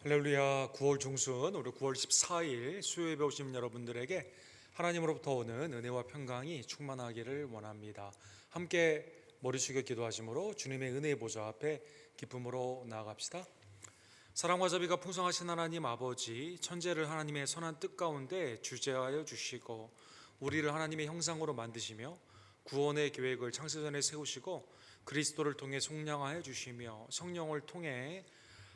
할렐루야. 9월 중순 우리 9월 14일 수요예배 오신 여러분들에게 하나님으로부터 오는 은혜와 평강이 충만하기를 원합니다. 함께 머리 숙여 기도하심으로 주님의 은혜의 보좌 앞에 기쁨으로 나아갑시다. 사랑과 자비가 풍성하신 하나님 아버지, 천재를 하나님의 선한 뜻 가운데 주재하여 주시고 우리를 하나님의 형상으로 만드시며 구원의 계획을 창세전에 세우시고 그리스도를 통해 속량하여 주시며 성령을 통해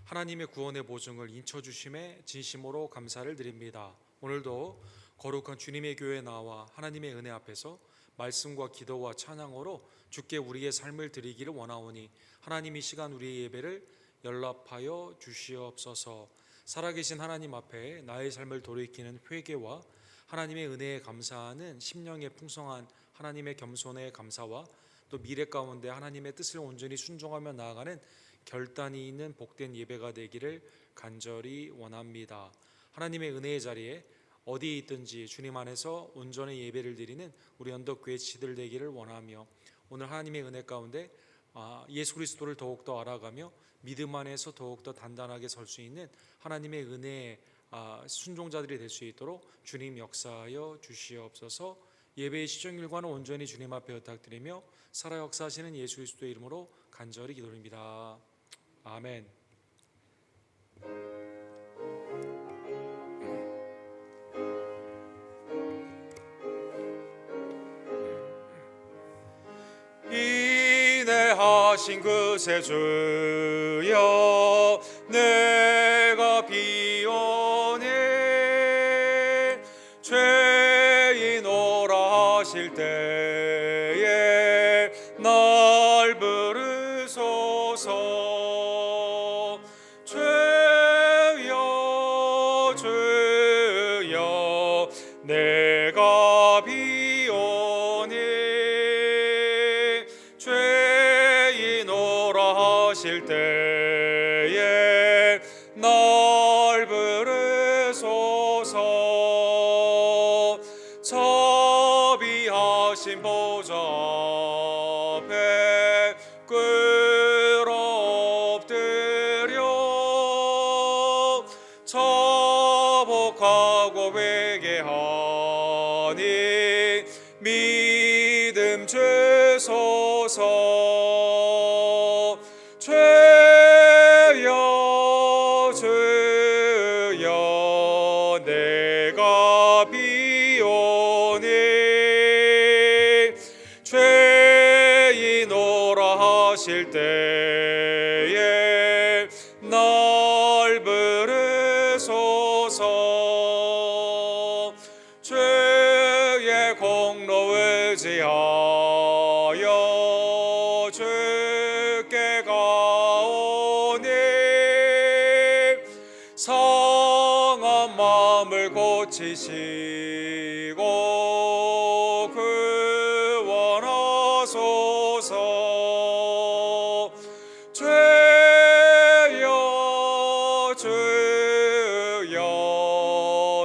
하나님의 구원의 보증을 인쳐주심에 진심으로 감사를 드립니다. 오늘도 거룩한 주님의 교회에 나와 하나님의 은혜 앞에서 말씀과 기도와 찬양으로 주께 우리의 삶을 드리기를 원하오니 하나님 이 시간 우리의 예배를 연락하여 주시옵소서. 살아계신 하나님 앞에 나의 삶을 돌이키는 회개와 하나님의 은혜에 감사하는 심령의 풍성한 하나님의 겸손의 감사와 또 미래 가운데 하나님의 뜻을 온전히 순종하며 나아가는 결단이 있는 복된 예배가 되기를 간절히 원합니다. 하나님의 은혜의 자리에 어디에 있든지 주님 안에서 온전히 예배를 드리는 우리 언덕교회 지들 되기를 원하며 오늘 하나님의 은혜 가운데 예수 그리스도를 더욱더 알아가며 믿음 안에서 더욱더 단단하게 설 수 있는 하나님의 은혜의 순종자들이 될 수 있도록 주님 역사하여 주시옵소서. 예배의 시청일과는 온전히 주님 앞에 부탁드리며 살아 역사하시는 예수 그리스도의 이름으로 간절히 기도드립니다. 아멘. 인내하신 그새 주여 내가 비오니 죄인 오라 하실 때에 날 부르소서. 주여 주여 내가 비오니 죄인 오라 하실 때에 날 부르소서. 자비하신 보좌 앞에 엎드려 자복하고 회개하니 믿음 주소서. 주여 주여 내가 비오니 죄인 오라 하실 때에 날 부르소서. 주의 공로 의지하여 주께 가오니 상한 마음을 고치시고 구원하소서. 주여 주여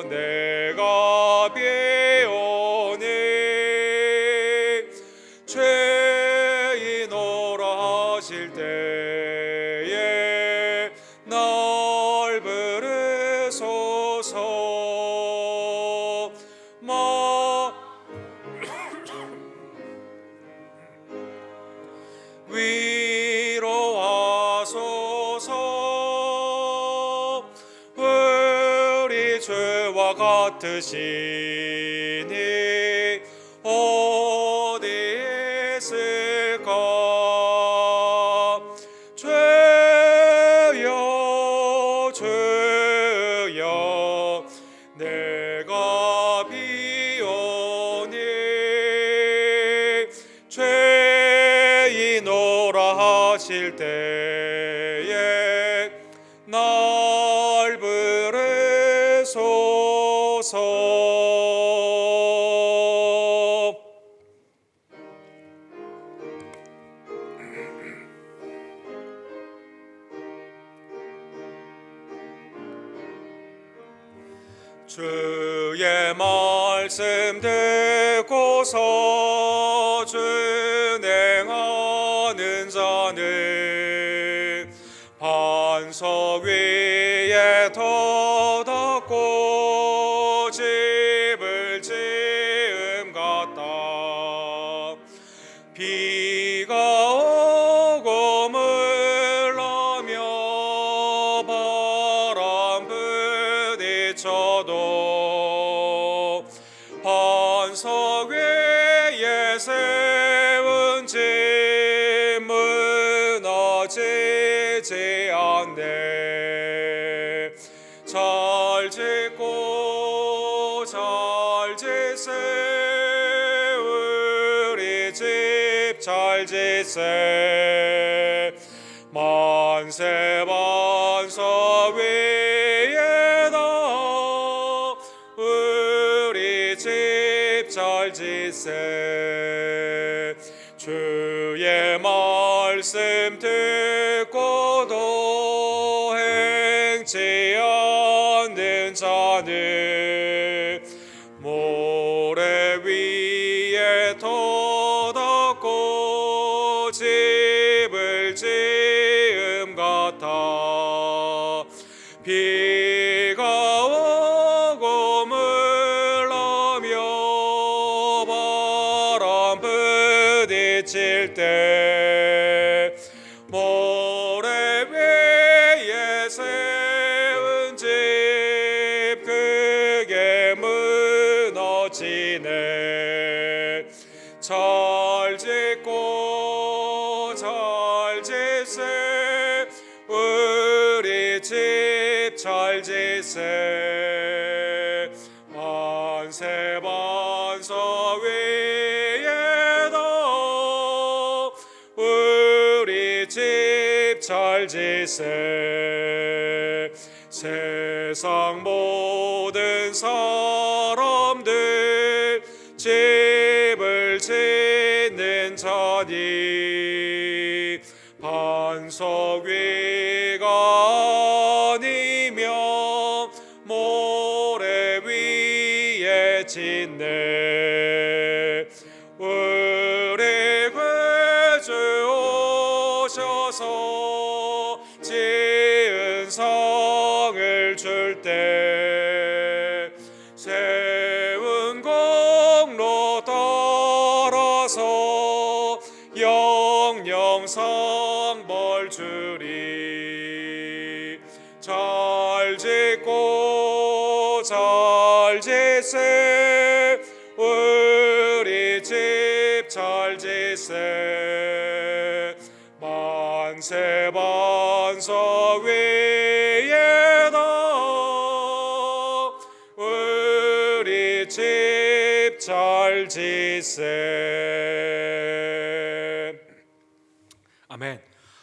내가 비오니 죄인 오라 하실 때에 날 부르소서. 위로하소서. 우리 죄와 같으시니 어디 있을까. 주여 주여 내가 비오니 죄인 오라 하실 때에 날 부르소서. 주의 말씀 듣고서 준행하는 자는 반석 위에 반석 위에 세운 집 무너지지 않네. 잘 짓고 잘 짓세 우리 집 잘 짓세. 만세 반석 위에다 우리 집 잘 짓세. 주의 말씀 듣고도 행치 않는 자는 모래 위에 터닫고 집을 지음 같아. 비가 오고 물나며 바람 부딪힐 때 모래 위에 세운 집 크게 무너지네. 잘 짓고 잘 짓세 우리 집 잘 짓세. 만세 반석 위에다 우리 집 잘 짓세. 세상 모든 사람들 집을 짓는 자니 반석 위가 아니면 모래 위에 짓네. 우리 구주 오셔서 지은 상을 줄 때 세운 공로 따라서 영영 상벌 주리. 잘 짓고 잘 짓세 우리 집 잘 짓세. 만세 반석 위에다 우리 집 잘 짓세. 아멘.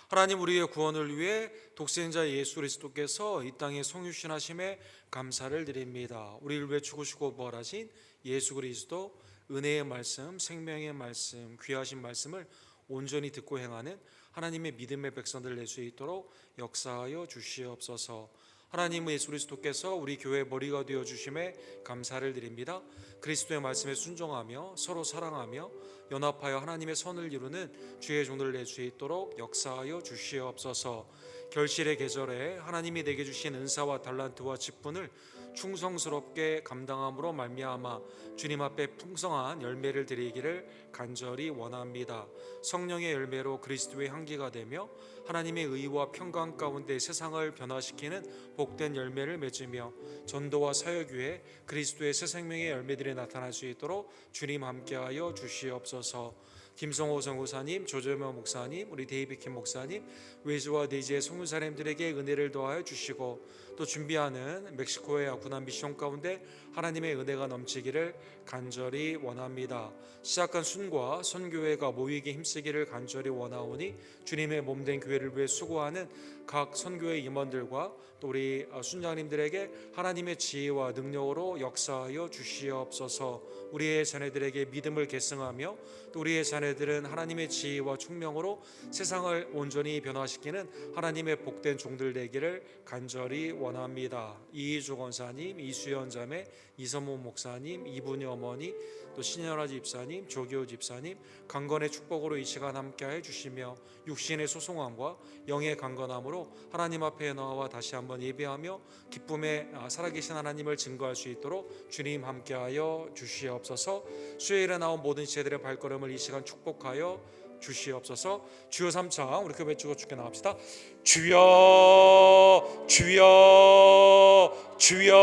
하나님, 우리의 구원을 위해 독생자 예수 그리스도께서 이 땅에 성육신하심에 감사를 드립니다. 우리를 위해 죽으시고 부활하신 예수 그리스도 은혜의 말씀, 생명의 말씀, 귀하신 말씀을 온전히 듣고 행하는 하나님의 믿음의 백성들 낼 수 있도록 역사하여 주시옵소서. 하나님, 예수 그리스도께서 우리 교회 머리가 되어 주심에 감사를 드립니다. 그리스도의 말씀에 순종하며 서로 사랑하며 연합하여 하나님의 선을 이루는 주의 종들 낼 수 있도록 역사하여 주시옵소서. 결실의 계절에 하나님이 내게 주신 은사와 달란트와 직분을 충성스럽게 감당함으로 말미암아 주님 앞에 풍성한 열매를 드리기를 간절히 원합니다. 성령의 열매로 그리스도의 향기가 되며 하나님의 의와 평강 가운데 세상을 변화시키는 복된 열매를 맺으며 전도와 사역 위에 그리스도의 새 생명의 열매들이 나타날 수 있도록 주님 함께하여 주시옵소서. 김성호 선교사님, 조재명 목사님, 우리 데이비킴 목사님, 외주와 내지의 성교사님들에게 은혜를 더하여 주시고 또 준비하는 멕시코의 아쿠나 미션 가운데 하나님의 은혜가 넘치기를 간절히 원합니다. 시작한 순과 선교회가 모이게 힘쓰기를 간절히 원하오니 주님의 몸된 교회를 위해 수고하는 각 선교회 임원들과 또 우리 순장님들에게 하나님의 지혜와 능력으로 역사하여 주시옵소서. 우리의 자녀들에게 믿음을 계승하며 또 우리의 자녀들은 하나님의 지혜와 총명으로 세상을 온전히 변화시키는 하나님의 복된 종들 되기를 간절히 원합니다. 이희주 권사님, 이수연 자매, 이선모 목사님, 이분이 어머니, 또 신현아 집사님, 조기호 집사님 강건의 축복으로 이 시간 함께해 주시며 육신의 소송함과 영의 강건함으로 하나님 앞에 나와 다시 한번 예배하며 기쁨에 살아계신 하나님을 증거할 수 있도록 주님 함께하여 주시옵소서. 수요일에 나온 모든 지체들의 발걸음을 이 시간 축복하여 주시옵소서. 주여 삼창 우리 교회 외치고 주께 나갑시다. 주여 주여 주여.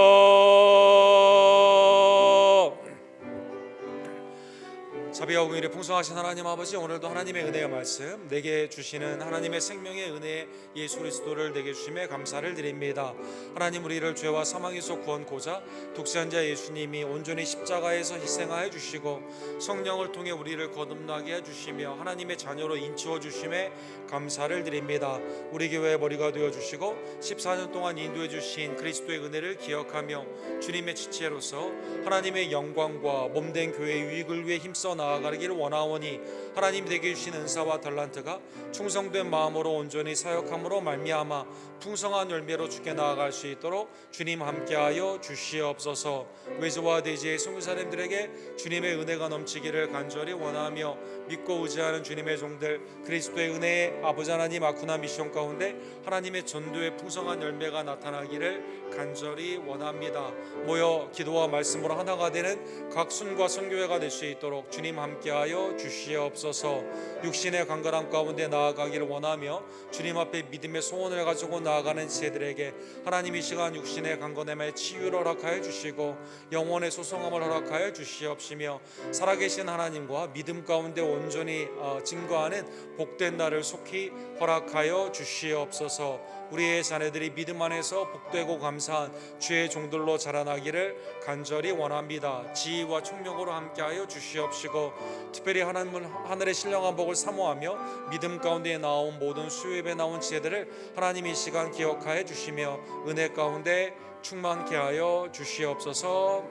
자비와 공의를 풍성하신 하나님 아버지, 오늘도 하나님의 은혜의 말씀 내게 주시는 하나님의 생명의 은혜 예수 그리스도를 내게 주심에 감사를 드립니다. 하나님, 우리를 죄와 사망에서 구원코자 독생한 자 예수님이 온전히 십자가에서 희생하여 주시고 성령을 통해 우리를 거듭나게 해주시며 하나님의 자녀로 인치워 주심에 감사를 드립니다. 우리 교회의 머리가 되어주시고 14년 동안 인도해 주신 그리스도의 은혜를 기억하며 주님의 지체로서 하나님의 영광과 몸된 교회의 유익을 위해 힘써 나아가기를 원하오니 하나님 내게 주신 은사와 달란트가 충성된 마음으로 온전히 사역함으로 말미암아 풍성한 열매로 주께 나아갈 수 있도록 주님 함께하여 주시옵소서. 외조와 대지의 선교사님들에게 주님의 은혜가 넘치기를 간절히 원하며 믿고 의지하는 주님의 종들 그리스도의 은혜의 아버지 하나님 아쿠나 미션 가운데 하나님의 전도의 풍성한 열매가 나타나기를 간절히 원합니다. 모여 기도와 말씀으로 하나가 되는 각 순과 선교회가 될 수 있도록 주님 함께하여 주시옵소서. 육신의 간절함 가운데 나아가기를 원하며 주님 앞에 믿음의 소원을 가지고 나아가는 지체들에게 하나님 이 시간 육신의 강건함에 치유를 허락하여 주시고 영혼의 소성함을 허락하여 주시옵시며 살아계신 하나님과 믿음 가운데 온전히 증거하는 복된 날을 속히 허락하여 주시옵소서. 우리의 자녀들이 믿음 안에서 복되고 감사한 주의 종들로 자라나기를 간절히 원합니다. 지혜와 총명으로 함께하여 주시옵시고 특별히 하늘의 신령한 복을 사모하며 믿음 가운데 나온 모든 수요예배 나온 지혜들을 하나님 이 시간 기억하여 주시며 은혜 가운데 충만케 하여 주시옵소서.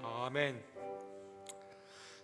아멘.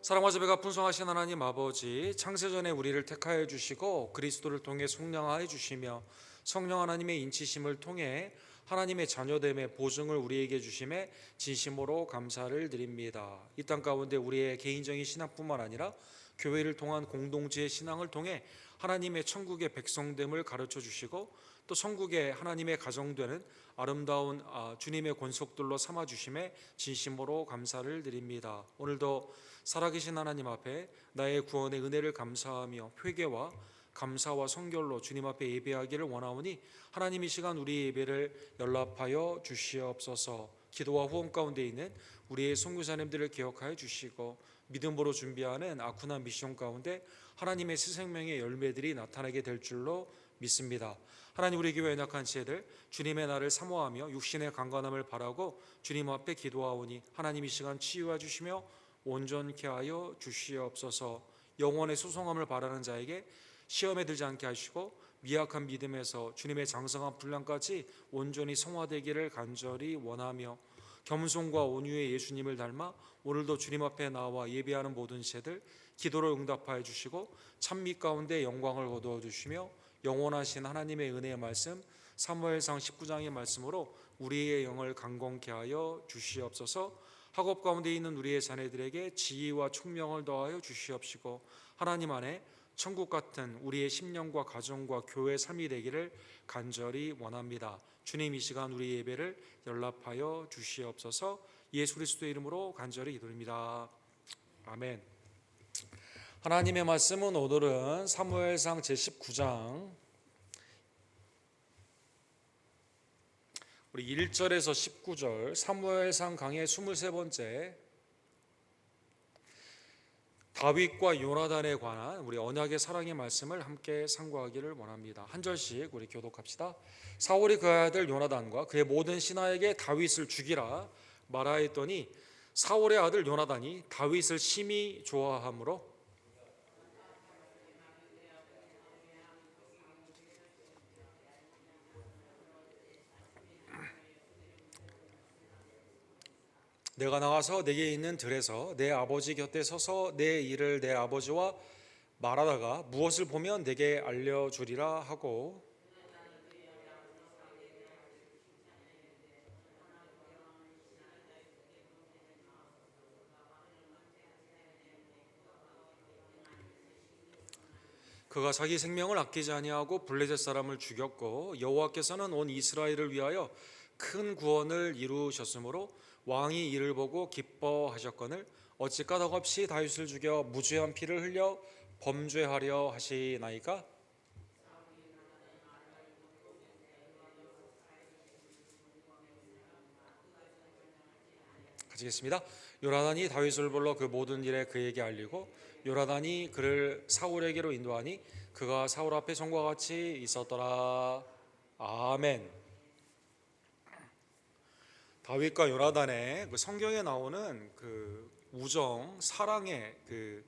사랑과 자비가 풍성하신 하나님 아버지, 창세전에 우리를 택하여 주시고 그리스도를 통해 속량하여 주시며 성령 하나님의 인치심을 통해 하나님의 자녀됨의 보증을 우리에게 주심에 진심으로 감사를 드립니다. 이 땅 가운데 우리의 개인적인 신앙뿐만 아니라 교회를 통한 공동체의 신앙을 통해 하나님의 천국의 백성됨을 가르쳐 주시고 또 천국의 하나님의 가정되는 아름다운 주님의 권속들로 삼아 주심에 진심으로 감사를 드립니다. 오늘도 살아계신 하나님 앞에 나의 구원의 은혜를 감사하며 회개와 감사와 성결로 주님 앞에 예배하기를 원하오니 하나님 이 시간 우리 예배를 연락하여 주시옵소서. 기도와 후원 가운데 있는 우리의 선교사님들을 기억하여 주시고 믿음으로 준비하는 아쿠나 미션 가운데 하나님의 새 생명의 열매들이 나타나게 될 줄로 믿습니다. 하나님, 우리 교회 연약한 지혜들 주님의 날을 사모하며 육신의 강건함을 바라고 주님 앞에 기도하오니 하나님 이 시간 치유해 주시며 온전케 하여 주시옵소서. 영혼의 소성함을 바라는 자에게 시험에 들지 않게 하시고 미약한 믿음에서 주님의 장성한 분량까지 온전히 성화되기를 간절히 원하며 겸손과 온유의 예수님을 닮아 오늘도 주님 앞에 나와 예배하는 모든 지체들 기도로 응답하여 주시고 찬미 가운데 영광을 거두어 주시며 영원하신 하나님의 은혜의 말씀 사무엘상 19장의 말씀으로 우리의 영을 강건케 하여 주시옵소서. 학업 가운데 있는 우리의 자녀들에게 지혜와 총명을 더하여 주시옵시고 하나님 안에 천국 같은 우리의 심령과 가정과 교회 삶이 되기를 간절히 원합니다. 주님, 이 시간 우리 예배를 연락하여 주시옵소서. 예수 그리스도의 이름으로 간절히 기도드립니다. 아멘. 하나님의 말씀은 오늘은 사무엘상 제19장 우리 1절에서 19절 사무엘상 강의 23번째 다윗과 요나단에 관한 우리 언약의 사랑의 말씀을 함께 상고하기를 원합니다. 한 절씩 우리 교독합시다. 사울이 그 아들 요나단과 그의 모든 신하에게 다윗을 죽이라 말하였더니 사울의 아들 요나단이 다윗을 심히 좋아하므로 내가 나가서 내게 있는 들에서 내 아버지 곁에 서서 내 일을 내 아버지와 말하다가 무엇을 보면 내게 알려주리라 하고 그가 자기 생명을 아끼지 아니하고 블레셋 사람을 죽였고 여호와께서는 온 이스라엘을 위하여 큰 구원을 이루셨으므로 왕이 이를 보고 기뻐하셨거늘 어찌 까닭없이 다윗을 죽여 무죄한 피를 흘려 범죄하려 하시나이까? 가지겠습니다. 요나단이 다윗을 불러 그 모든 일에 그에게 알리고 요나단이 그를 사울에게로 인도하니 그가 사울 앞에 전과 같이 있었더라. 아멘. 다윗과 요나단의 그 성경에 나오는 그 우정, 사랑의 그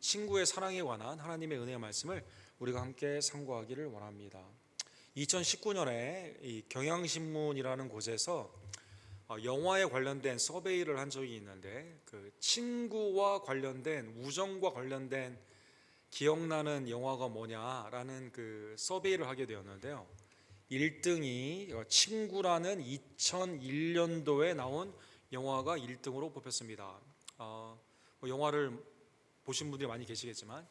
친구의 사랑에 관한 하나님의 은혜의 말씀을 우리가 함께 상고하기를 원합니다. 2019년에 이 경향신문이라는 곳에서 영화에 관련된 서베이를 한 적이 있는데 그 친구와 관련된 우정과 관련된 기억나는 영화가 뭐냐라는 그 서베이를 하게 되었는데요. 1등이 친구라는 2001년도에 나온 영화가 1등으로 뽑혔습니다. 영화를 보신 분들이 많이 계시겠지만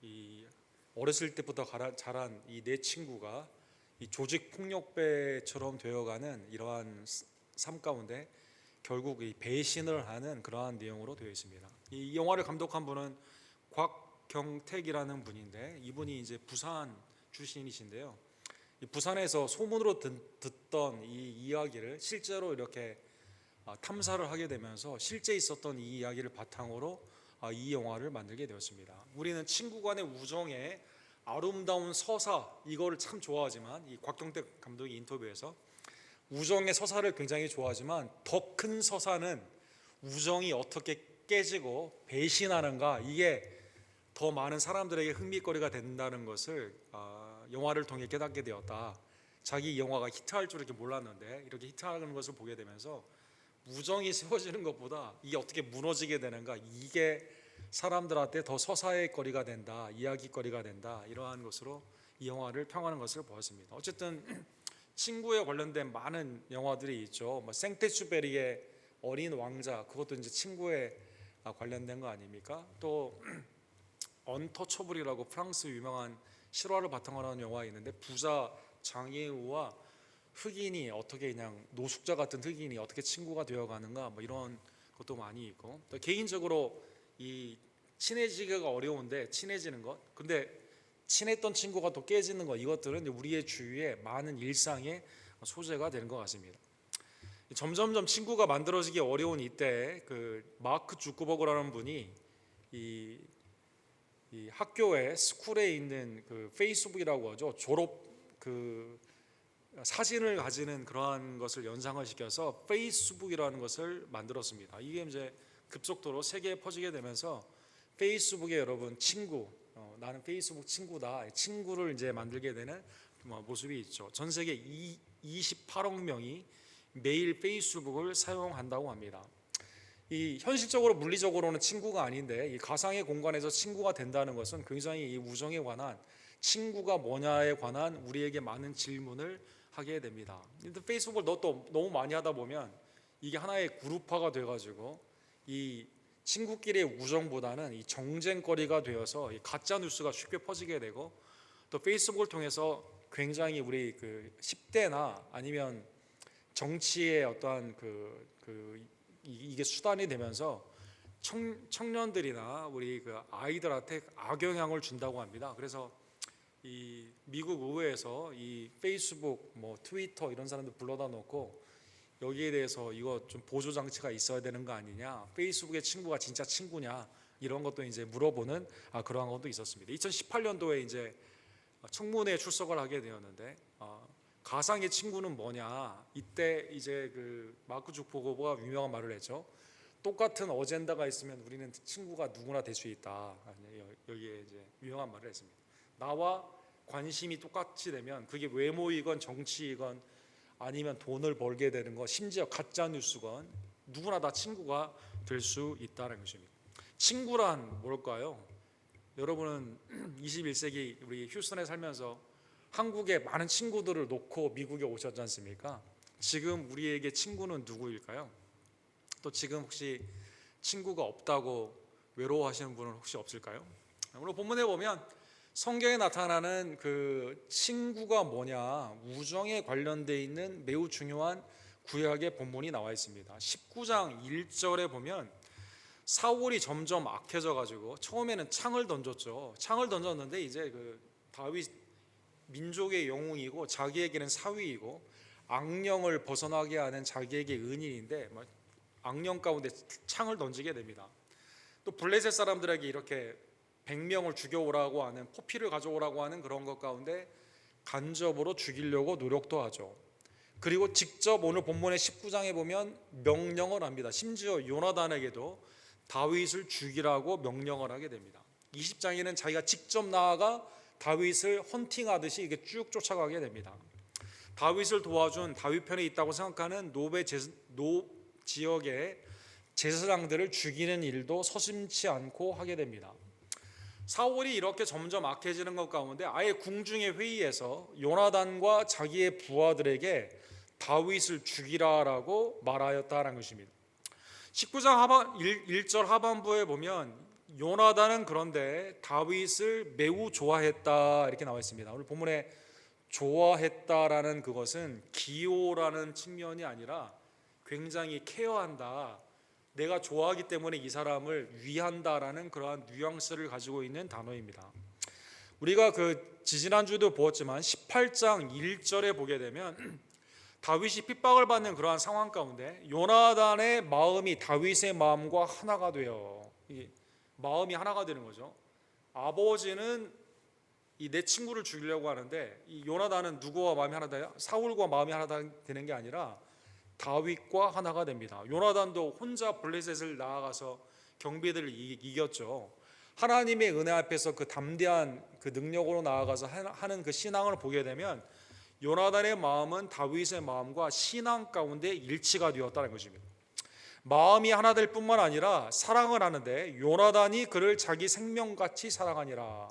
이 어렸을 때부터 자란 이 내 친구가 이 조직 폭력배처럼 되어가는 이러한 삶 가운데 결국 이 배신을 하는 그러한 내용으로 되어 있습니다. 이 영화를 감독한 분은 곽경택이라는 분인데 이분이 이제 부산 출신이신데요. 이 부산에서 소문으로 듣던 이 이야기를 실제로 이렇게 탐사를 하게 되면서 실제 있었던 이 이야기를 바탕으로 이 영화를 만들게 되었습니다. 우리는 친구 간의 우정의 아름다운 서사 이거를 참 좋아하지만 이 곽경택 감독이 인터뷰에서 우정의 서사를 굉장히 좋아하지만 더 큰 서사는 우정이 어떻게 깨지고 배신하는가 이게 더 많은 사람들에게 흥미거리가 된다는 것을 영화를 통해 깨닫게 되었다. 자기 영화가 히트할 줄 이렇게 몰랐는데 이렇게 히트하는 것을 보게 되면서 우정이 세워지는 것보다 이게 어떻게 무너지게 되는가 이게 사람들한테 더 서사의 거리가 된다, 이야기거리가 된다 이러한 것으로 이 영화를 평하는 것을 보았습니다. 어쨌든 친구에 관련된 많은 영화들이 있죠. 생테슈베리의 어린 왕자 그것도 이제 친구에 관련된 거 아닙니까? 또 언터처블이라고 프랑스 유명한 실화를 바탕으로 한 영화 있는데 부자 장애우와 흑인이 어떻게 그냥 노숙자 같은 흑인이 어떻게 친구가 되어가는가 뭐 이런 것도 많이 있고 또 개인적으로 이 친해지기가 어려운데 친해지는 것 근데 친했던 친구가 또 깨지는 것 이것들은 우리의 주위에 많은 일상의 소재가 되는 것 같습니다. 점점점 친구가 만들어지기 어려운 이때 그 마크 주크버그라는 분이 이 학교에 스쿨에 있는 그 페이스북이라고 하죠. 졸업 그 사진을 가지는 그러한 것을 연상을 시켜서 페이스북이라는 것을 만들었습니다. 이게 이제 급속도로 세계에 퍼지게 되면서 페이스북에 여러분 친구 나는 페이스북 친구다 친구를 이제 만들게 되는 모습이 있죠. 전 세계 28억 명이 매일 페이스북을 사용한다고 합니다. 이 현실적으로 물리적으로는 친구가 아닌데 이 가상의 공간에서 친구가 된다는 것은 굉장히 이 우정에 관한 친구가 뭐냐에 관한 우리에게 많은 질문을 하게 됩니다. 근데 페이스북을 또 너무 많이 하다 보면 이게 하나의 그룹화가 돼가지고 이 친구끼리의 우정보다는 이 정쟁거리가 되어서 이 가짜 뉴스가 쉽게 퍼지게 되고 또 페이스북을 통해서 굉장히 우리 그 10대나 아니면 정치의 어떠한 이게 수단이 되면서 청년들이나 우리 그 아이들한테 악영향을 준다고 합니다. 그래서 이 미국 의회에서 이 페이스북, 뭐 트위터 이런 사람들 불러다 놓고 여기에 대해서 이거 좀 보조 장치가 있어야 되는 거 아니냐? 페이스북의 친구가 진짜 친구냐? 이런 것도 이제 물어보는 그러한 것도 있었습니다. 2018년도에 이제 청문회에 출석을 하게 되었는데 가상의 친구는 뭐냐? 이때 이제 그 마크 주크버그가 유명한 말을 했죠. 똑같은 어젠다가 있으면 우리는 친구가 누구나 될 수 있다. 여기에 이제 유명한 말을 했습니다. 나와 관심이 똑같이 되면 그게 외모이건 정치이건 아니면 돈을 벌게 되는 거 심지어 가짜 뉴스건 누구나 다 친구가 될 수 있다는 것입니다. 친구란 뭘까요? 여러분은 21세기 우리 휴스턴에 살면서 한국에 많은 친구들을 놓고 미국에 오셨지 않습니까? 지금 우리에게 친구는 누구일까요? 또 지금 혹시 친구가 없다고 외로워하시는 분은 혹시 없을까요? 오늘 본문에 보면 성경에 나타나는 그 친구가 뭐냐 우정에 관련되어 있는 매우 중요한 구약의 본문이 나와 있습니다. 19장 1절에 보면 사울이 점점 악해져 가지고 처음에는 창을 던졌죠. 창을 던졌는데 이제 그 다윗 민족의 영웅이고 자기에게는 사위이고 악령을 벗어나게 하는 자기에게 은인인데 악령 가운데 창을 던지게 됩니다. 또 블레셋 사람들에게 이렇게 100명을 죽여오라고 하는, 포피를 가져오라고 하는 그런 것 가운데 간접으로 죽이려고 노력도 하죠. 그리고 직접 오늘 본문의 19장에 보면 명령을 합니다. 심지어 요나단에게도 다윗을 죽이라고 명령을 하게 됩니다. 20장에는 자기가 직접 나아가 다윗을 헌팅하듯이 이게 쭉 쫓아가게 됩니다. 다윗을 도와준 다윗 편에 있다고 생각하는 노 지역의 제사장들을 죽이는 일도 서슴지 않고 하게 됩니다. 사울이 이렇게 점점 악해지는 것 가운데 아예 궁중의 회의에서 요나단과 자기의 부하들에게 다윗을 죽이라라고 말하였다는 것입니다. 19장 1절 하반부에 보면 요나단은 그런데 다윗을 매우 좋아했다 이렇게 나와 있습니다. 오늘 본문에 좋아했다라는 그것은 기호라는 측면이 아니라 굉장히 케어한다, 내가 좋아하기 때문에 이 사람을 위한다라는 그러한 뉘앙스를 가지고 있는 단어입니다. 우리가 지지난주도 보았지만 18장 1절에 보게 되면 다윗이 핍박을 받는 그러한 상황 가운데 요나단의 마음이 다윗의 마음과 하나가 되어, 마음이 하나가 되는 거죠. 아버지는 내 친구를 죽이려고 하는데 이 요나단은 누구와 마음이 하나 돼요? 사울과 마음이 하나 되는 게 아니라 다윗과 하나가 됩니다. 요나단도 혼자 블레셋을 나아가서 경비들을 이겼죠. 하나님의 은혜 앞에서 그 담대한 그 능력으로 나아가서 하는 그 신앙을 보게 되면 요나단의 마음은 다윗의 마음과 신앙 가운데 일치가 되었다는 것입니다. 마음이 하나 될 뿐만 아니라 사랑을 하는데 요나단이 그를 자기 생명같이 사랑하니라.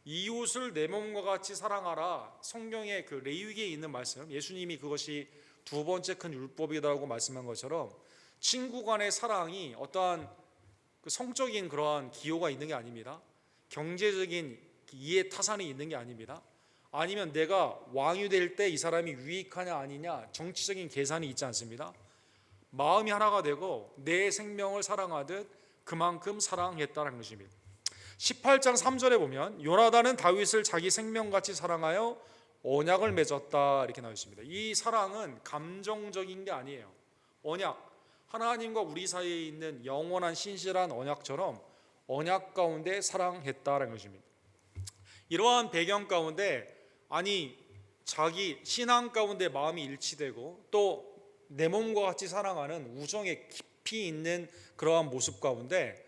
이웃을 내 몸과 같이 사랑하라. 성경의 그 레위기에 있는 말씀, 예수님이 그것이 두 번째 큰 율법이라고 말씀한 것처럼 친구 간의 사랑이 어떠한 그 성적인 그러한 기호가 있는 게 아닙니다. 경제적인 이해 타산이 있는 게 아닙니다. 아니면 내가 왕이 될 때 이 사람이 유익하냐 아니냐 정치적인 계산이 있지 않습니다. 마음이 하나가 되고 내 생명을 사랑하듯 그만큼 사랑했다는 것입니다. 18장 3절에 보면 요나단은 다윗을 자기 생명같이 사랑하여 언약을 맺었다 이렇게 나와 있습니다. 이 사랑은 감정적인 게 아니에요. 언약, 하나님과 우리 사이에 있는 영원한 신실한 언약처럼 언약 가운데 사랑했다라는 것입니다. 이러한 배경 가운데 자기 신앙 가운데 마음이 일치되고 또 내 몸과 같이 사랑하는 우정에 깊이 있는 그러한 모습 가운데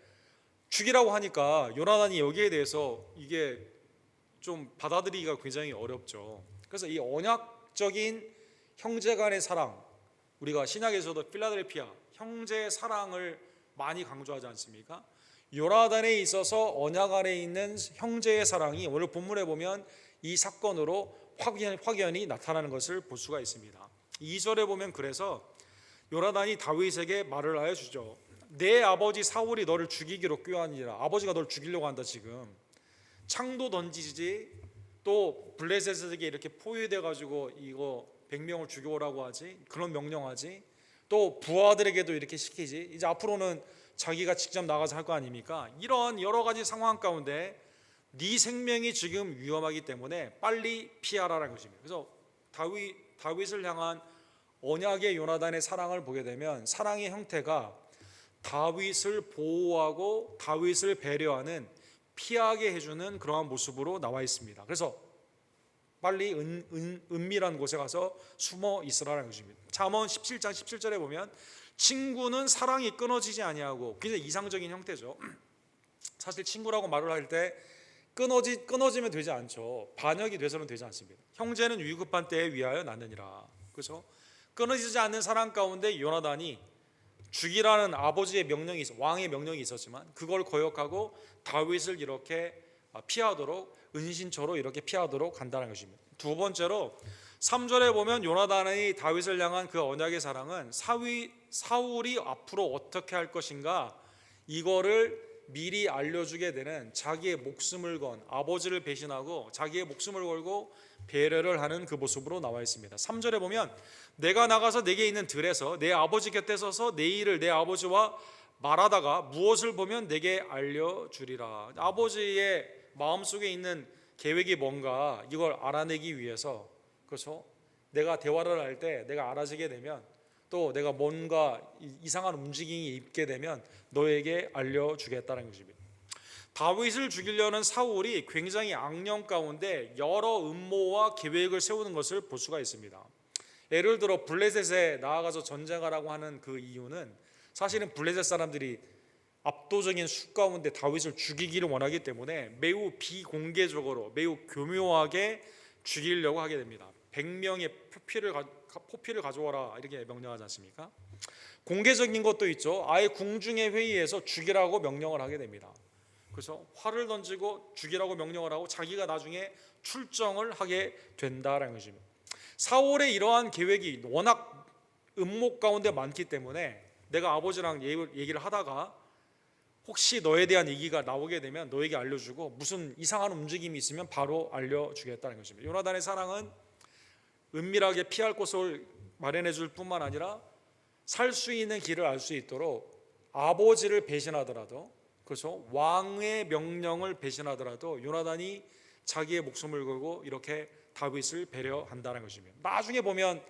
죽이라고 하니까 요나단이 여기에 대해서 이게 좀 받아들이기가 굉장히 어렵죠. 그래서 이 언약적인 형제 간의 사랑, 우리가 신약에서도 필라델피아 형제의 사랑을 많이 강조하지 않습니까? 요나단에 있어서 언약 안에 있는 형제의 사랑이 오늘 본문에 보면 이 사건으로 확연히 나타나는 것을 볼 수가 있습니다. 2절에 보면 그래서 요나단이 다윗에게 말을 하여 주죠. 내 아버지 사울이 너를 죽이기로 꾀하니라. 아버지가 너를 죽이려고 한다. 지금 창도 던지지, 또 블레셋에게 이렇게 포위돼 가지고 이거 100명을 죽여오라고 하지, 그런 명령하지, 또 부하들에게도 이렇게 시키지. 이제 앞으로는 자기가 직접 나가서 할 거 아닙니까? 이런 여러 가지 상황 가운데 네 생명이 지금 위험하기 때문에 빨리 피하라는 것입니다. 그래서 다윗을 향한 언약의 요나단의 사랑을 보게 되면 사랑의 형태가 다윗을 보호하고 다윗을 배려하는, 피하게 해주는 그러한 모습으로 나와 있습니다. 그래서 빨리 은밀한 곳에 가서 숨어 있으라는 것입니다. 잠언 17장 17절에 보면 친구는 사랑이 끊어지지 아니하고, 굉장히 이상적인 형태죠. 사실 친구라고 말을 할 때 끊어지면 되지 않죠. 반역이 돼서는 되지 않습니다. 형제는 위급한 때에 위하여 낳느니라. 그래서 끊어지지 않는 사랑 가운데 요나단이 죽이라는 아버지의 명령이 왕의 명령이 있었지만 그걸 거역하고 다윗을 이렇게 피하도록, 은신처로 이렇게 피하도록 간다는 것입니다. 두 번째로 3절에 보면 요나단이 다윗을 향한 그 언약의 사랑은 사울이 앞으로 어떻게 할 것인가 이거를 미리 알려주게 되는, 자기의 목숨을 건, 아버지를 배신하고 자기의 목숨을 걸고 배려를 하는 그 모습으로 나와 있습니다. 3절에 보면 내가 나가서 내게 있는 들에서 내 아버지 곁에 서서 내 일을 내 아버지와 말하다가 무엇을 보면 내게 알려주리라. 아버지의 마음속에 있는 계획이 뭔가 이걸 알아내기 위해서, 그렇죠? 내가 대화를 할 때 내가 알아지게 되면 또 내가 뭔가 이상한 움직임이 있게 되면 너에게 알려주겠다는 것입니다. 다윗을 죽이려는 사울이 굉장히 악령 가운데 여러 음모와 계획을 세우는 것을 볼 수가 있습니다. 예를 들어 블레셋에 나아가서 전쟁하라고 하는 그 이유는 사실은 블레셋 사람들이 압도적인 수 가운데 다윗을 죽이기를 원하기 때문에 매우 비공개적으로 매우 교묘하게 죽이려고 하게 됩니다. 100명의 포피를 가져와라 이렇게 명령하지 않습니까? 공개적인 것도 있죠. 아예 궁중의 회의에서 죽이라고 명령을 하게 됩니다. 그래서 활을 던지고 죽이라고 명령을 하고 자기가 나중에 출정을 하게 된다라는 것입니다. 사울의 이러한 계획이 워낙 음모 가운데 많기 때문에 내가 아버지랑 얘기를 하다가 혹시 너에 대한 얘기가 나오게 되면 너에게 알려주고 무슨 이상한 움직임이 있으면 바로 알려주겠다는 것입니다. 요나단의 사랑은 은밀하게 피할 곳을 마련해 줄 뿐만 아니라 살 수 있는 길을 알 수 있도록 아버지를 배신하더라도, 그래서 왕의 명령을 배신하더라도 요나단이 자기의 목숨을 걸고 이렇게 다윗을 배려한다는 것입니다. 나중에 보면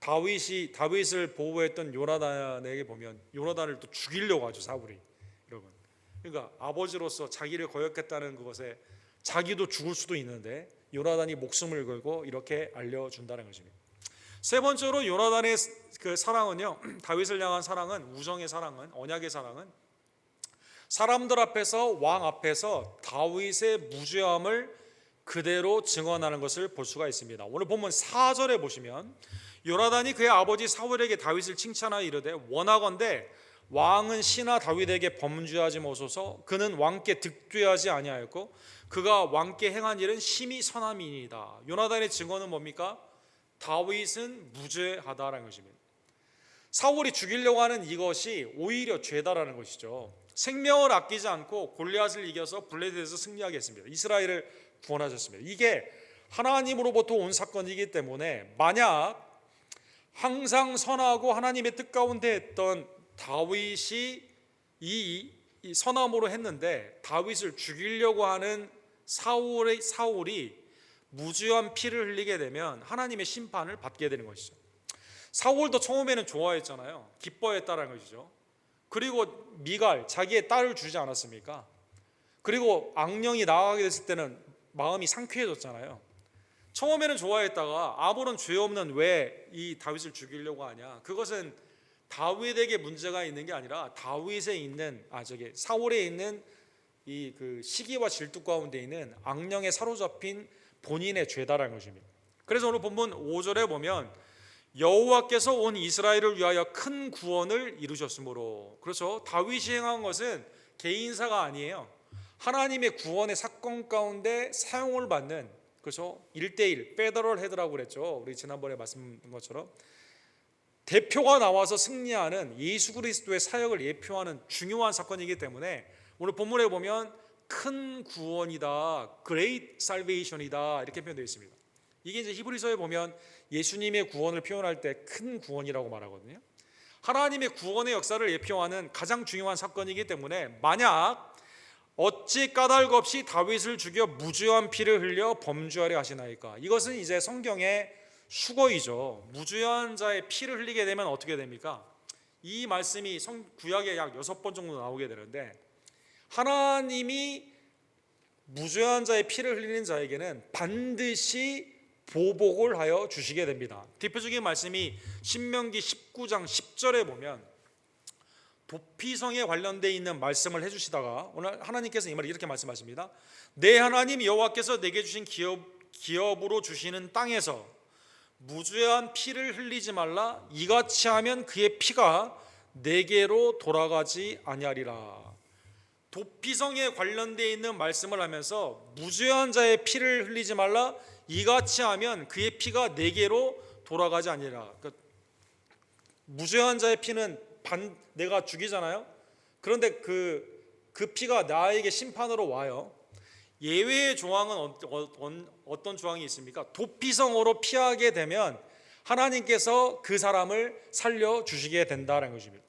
다윗을 보호했던 요나단에게 보면 요나단을 또 죽이려고 하죠, 사울이. 여러분, 그러니까 아버지로서 자기를 거역했다는 그것에 자기도 죽을 수도 있는데 요나단이 목숨을 걸고 이렇게 알려준다는 것입니다. 세 번째로 요나단의 그 사랑은요, 다윗을 향한 사랑은, 우정의 사랑은, 언약의 사랑은 사람들 앞에서, 왕 앞에서 다윗의 무죄함을 그대로 증언하는 것을 볼 수가 있습니다. 오늘 본문 4절에 보시면 요나단이 그의 아버지 사울에게 다윗을 칭찬하여 이르되 원하건대 왕은 시나 다윗에게 범죄하지 마소서. 그는 왕께 득죄하지 아니하였고 그가 왕께 행한 일은 심히 선함이니이다. 요나단의 증언은 뭡니까? 다윗은 무죄하다라는 것입니다. 사울이 죽이려고 하는 이것이 오히려 죄다라는 것이죠. 생명을 아끼지 않고 골리앗을 이겨서 블레셋에서 승리하게 했습니다. 이스라엘을 구원하셨습니다. 이게 하나님으로부터 온 사건이기 때문에 만약 항상 선하고 하나님의 뜻 가운데 했던 다윗이 이 선함으로 했는데 다윗을 죽이려고 하는 사울이 무죄한 피를 흘리게 되면 하나님의 심판을 받게 되는 것이죠. 사울도 처음에는 좋아했잖아요. 기뻐했다는 것이죠. 그리고 미갈, 자기의 딸을 주지 않았습니까? 그리고 악령이 나가게 됐을 때는 마음이 상쾌해졌잖아요. 처음에는 좋아했다가 아무런 죄 없는 왜 이 다윗을 죽이려고 하냐? 그것은 다윗에게 문제가 있는 게 아니라 사울에 있는 이 그 시기와 질투 가운데 있는 악령에 사로잡힌 본인의 죄다라는 것입니다. 그래서 오늘 본문 5절에 보면 여호와께서 온 이스라엘을 위하여 큰 구원을 이루셨으므로, 그렇죠? 다윗이 행한 것은 개인사가 아니에요. 하나님의 구원의 사건 가운데 사용을 받는, 그래서 1대1 페더럴 헤드라고 그랬죠. 우리 지난번에 말씀드린 것처럼 대표가 나와서 승리하는 예수 그리스도의 사역을 예표하는 중요한 사건이기 때문에 오늘 본문에 보면 큰 구원이다, Great Salvation이다 이렇게 표현되어 있습니다. 이게 이제 히브리서에 보면 예수님의 구원을 표현할 때 큰 구원이라고 말하거든요. 하나님의 구원의 역사를 예표하는 가장 중요한 사건이기 때문에 만약 어찌 까닭 없이 다윗을 죽여 무죄한 피를 흘려 범죄하려 하시나이까? 이것은 이제 성경의 수거이죠. 무죄한 자의 피를 흘리게 되면 어떻게 됩니까? 이 말씀이 구약에 약 6번 정도 나오게 되는데 하나님이 무죄한 자의 피를 흘리는 자에게는 반드시 보복을 하여 주시게 됩니다. 대표적인 말씀이 신명기 19장 10절에 보면 도피성에 관련되어 있는 말씀을 해주시다가 오늘 하나님께서 이 말을 이렇게 말씀하십니다. 내 하나님 여호와께서 내게 주신 기업으로 주시는 땅에서 무죄한 피를 흘리지 말라. 이같이 하면 그의 피가 내게로 돌아가지 아니하리라. 도피성에 관련되어 있는 말씀을 하면서 무죄한 자의 피를 흘리지 말라. 이같이 하면 그의 피가 내게로 돌아가지 아니하리라. 그러니까 무죄한 자의 피는 내가 죽이잖아요. 그런데 그 피가 나에게 심판으로 와요. 예외의 조항은 어떤 조항이 있습니까? 도피성으로 피하게 되면 하나님께서 그 사람을 살려주시게 된다는 것입니다.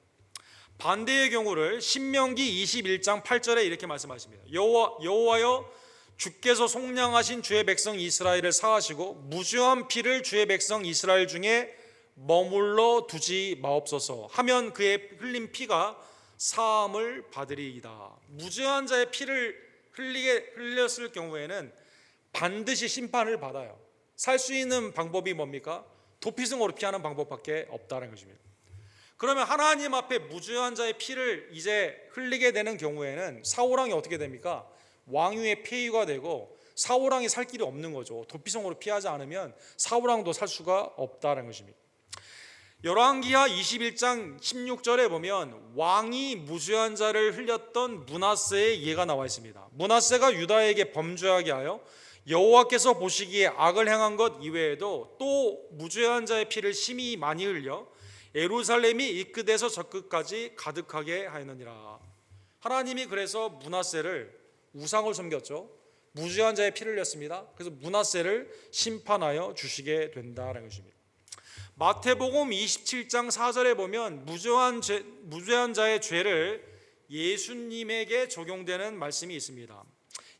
반대의 경우를 신명기 21장 8절에 이렇게 말씀하십니다. 여호와여 주께서 속량하신 주의 백성 이스라엘을 사하시고 무죄한 피를 주의 백성 이스라엘 중에 머물러 두지 마옵소서 하면 그의 흘린 피가 사함을 받으리이다. 무죄한 자의 피를 흘렸을 경우에는 반드시 심판을 받아요. 살 수 있는 방법이 뭡니까? 도피성으로 피하는 방법밖에 없다는 것입니다. 그러면 하나님 앞에 무죄한 자의 피를 이제 흘리게 되는 경우에는 사울왕이 어떻게 됩니까? 왕위의 폐위가 되고 사울왕이 살 길이 없는 거죠. 도피성으로 피하지 않으면 사울왕도 살 수가 없다는 것입니다. 열왕기하 21장 16절에 보면 왕이 무죄한 자를 흘렸던 므낫세의 예가 나와 있습니다. 므낫세가 유다에게 범죄하게 하여 여호와께서 보시기에 악을 행한 것 이외에도 또 무죄한 자의 피를 심히 많이 흘려 예루살렘이 이 끝에서 저 끝까지 가득하게 하였느니라. 하나님이 그래서 므낫세를 우상을 섬겼죠. 무죄한 자의 피를 흘렸습니다. 그래서 므낫세를 심판하여 주시게 된다는 것입니다. 마태복음 27장 4절에 보면 무죄한 자의 죄를 예수님에게 적용되는 말씀이 있습니다.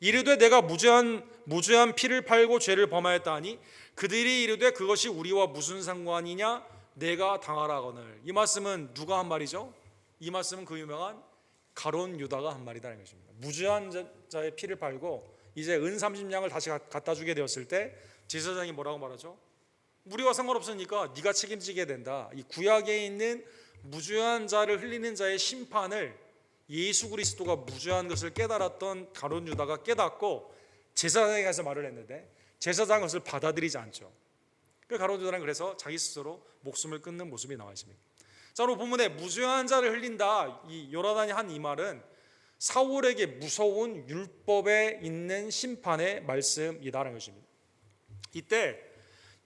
이르되 내가 무죄한 피를 팔고 죄를 범하였다니 그들이 이르되 그것이 우리와 무슨 상관이냐 내가 당하라거늘. 이 말씀은 누가 한 말이죠? 이 말씀은 그 유명한 가룟 유다가 한 말이라는 것입니다. 무죄한 자의 피를 팔고 이제 은 30냥을 다시 갖다 주게 되었을 때 제사장이 뭐라고 말하죠? 우리와 상관없으니까 네가 책임지게 된다. 이 구약에 있는 무죄한 자를 흘리는 자의 심판을 예수 그리스도가 무죄한 것을 깨달았던 가룟 유다가 깨닫고 제사장에 가서 말을 했는데 제사장은 그것을 받아들이지 않죠. 그 가룟 유다는 그래서 자기 스스로 목숨을 끊는 모습이 나와 있습니다. 자, 오늘 본문에 무죄한 자를 흘린다, 이 요나단이 한 이 말은 사울에게 무서운 율법에 있는 심판의 말씀이다라는 것입니다. 이때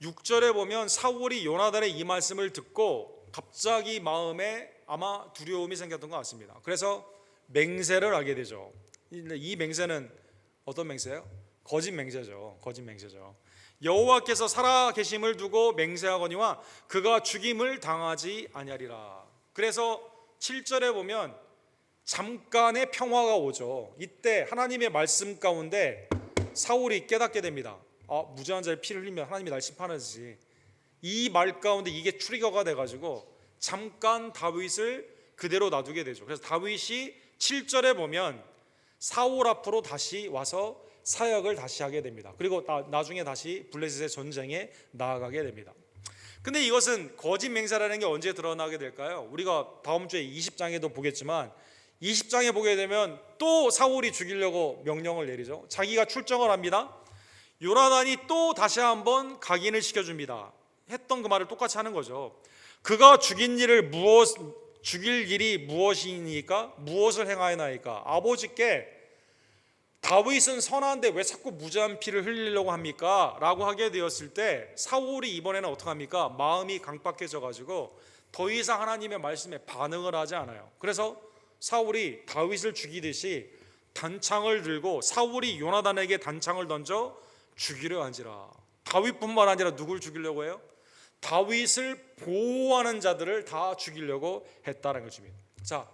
6절에 보면 사울이 요나단의 이 말씀을 듣고 갑자기 마음에 아마 두려움이 생겼던 것 같습니다. 그래서 맹세를 하게 되죠. 이 맹세는 어떤 맹세예요? 거짓 맹세죠. 거짓 맹세죠. 여호와께서 살아 계심을 두고 맹세하거니와 그가 죽임을 당하지 아니하리라. 그래서 7절에 보면 잠깐의 평화가 오죠. 이때 하나님의 말씀 가운데 사울이 깨닫게 됩니다. 무죄한 자의 피를 흘리면 하나님이 날 심판하지. 이 말 가운데 이게 트리거가 돼가지고 잠깐 다윗을 그대로 놔두게 되죠. 그래서 다윗이 7절에 보면 사울 앞으로 다시 와서 사역을 다시 하게 됩니다. 그리고 나중에 다시 블레셋의 전쟁에 나아가게 됩니다. 근데 이것은 거짓 맹세라는 게 언제 드러나게 될까요? 우리가 다음 주에 20장에도 보겠지만 20장에 보게 되면 또 사울이 죽이려고 명령을 내리죠. 자기가 출정을 합니다. 요나단이 또 다시 한번 각인을 시켜줍니다. 했던 그 말을 똑같이 하는 거죠. 그가 죽일 일이 무엇이니까 무엇을 행하였나이까. 아버지께 다윗은 선한데 왜 자꾸 무죄한 피를 흘리려고 합니까? 라고 하게 되었을 때 사울이 이번에는 어떻게 합니까? 마음이 강박해져 가지고 더 이상 하나님의 말씀에 반응을 하지 않아요. 그래서 사울이 다윗을 죽이듯이 단창을 들고 사울이 요나단에게 단창을 던져 죽이려 한지라. 다윗뿐만 아니라 누굴 죽이려고 해요? 다윗을 보호하는 자들을 다 죽이려고 했다는 것입니다. 자,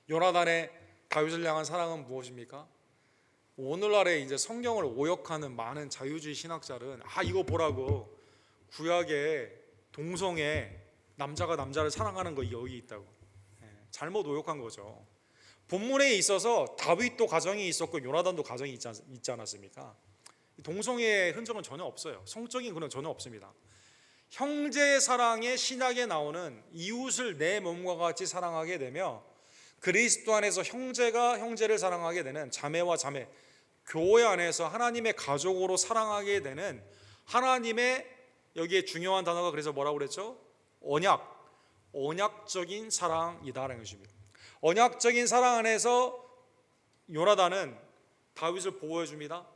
요나단의 다윗을 향한 사랑은 무엇입니까? 오늘날에 이제 성경을 오역하는 많은 자유주의 신학자들은 이거 보라고 구약에 동성애 남자가 남자를 사랑하는 거 여기 있다고. 잘못 오역한 거죠. 본문에 있어서 다윗도 가정이 있었고 요나단도 가정이 있지 않았습니까? 동성애의 흔적은 전혀 없어요. 성적인 그런 전혀 없습니다. 형제 사랑의 신약에 나오는 이웃을 내 몸과 같이 사랑하게 되며 그리스도 안에서 형제가 형제를 사랑하게 되는 자매와 자매, 교회 안에서 하나님의 가족으로 사랑하게 되는 하나님의 여기에 중요한 단어가 그래서 뭐라고 그랬죠? 언약적인 사랑이다라는 것입니다. 언약적인 사랑 안에서 요나단은 다윗을 보호해 줍니다.